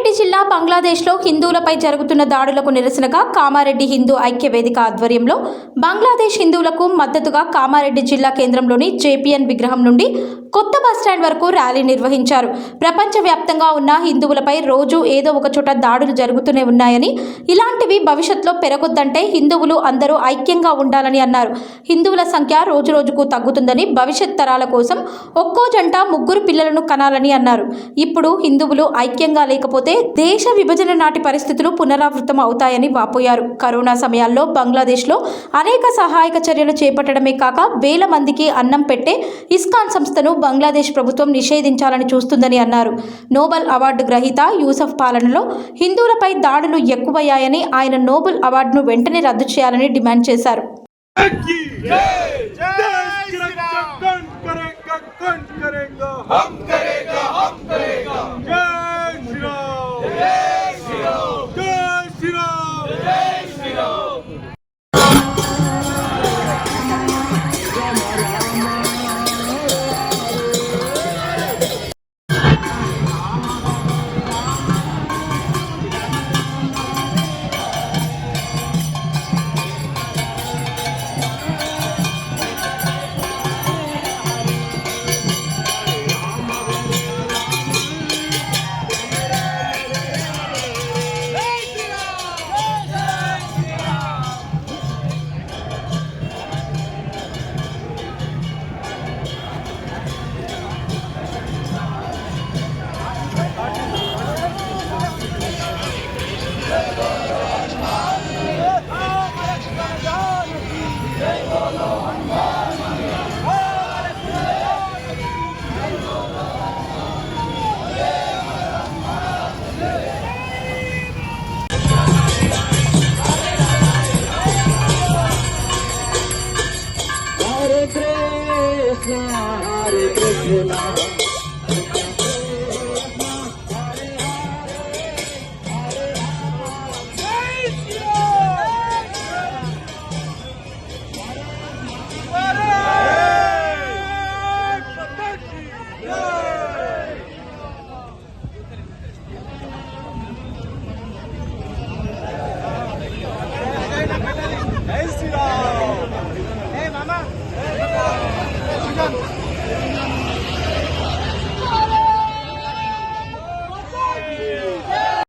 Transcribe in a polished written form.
కామారెడ్డి జిల్లా బంగ్లాదేశ్లో హిందువులపై జరుగుతున్న దాడులకు నిరసనగా కామారెడ్డి హిందూ ఐక్య వేదిక ఆధ్వర్యంలో బంగ్లాదేశ్ హిందువులకు మద్దతుగా కామారెడ్డి జిల్లా కేంద్రంలోని జేపీఎన్ విగ్రహం నుండి కొత్త బస్టాండ్ వరకు ర్యాలీ నిర్వహించారు. ప్రపంచవ్యాప్తంగా ఉన్న హిందువులపై రోజు ఏదో ఒక చోట దాడులు జరుగుతూనే ఉన్నాయని, ఇలాంటివి భవిష్యత్తులో పెరగొద్దంటే హిందువులు అందరూ ఐక్యంగా ఉండాలని అన్నారు. హిందువుల సంఖ్య రోజురోజుకు తగ్గుతుందని, భవిష్యత్ తరాల కోసం ఒక్కో జంట 3 పిల్లలను కనాలని అన్నారు. ఇప్పుడు హిందువులు ఐక్యంగా లేకపోతే దేశ విభజన నాటి పరిస్థితులు పునరావృతం అవుతాయని వాపోయారు. కరోనా సమయాల్లో బంగ్లాదేశ్లో అనేక సహాయక చర్యలు చేపట్టడమే కాక వేల మందికి అన్నం పెట్టే ఇస్కాన్ సంస్థను బంగ్లాదేశ్ ప్రభుత్వం నిషేధించాలని చూస్తుందని అన్నారు. నోబెల్ అవార్డు గ్రహీత యూసఫ్ పాలనలో హిందువులపై దాడులు ఎక్కువయ్యాయని, ఆయన నోబెల్ అవార్డును వెంటనే రద్దు చేయాలని డిమాండ్ చేశారు. Hare Krishna, Hare Krishna.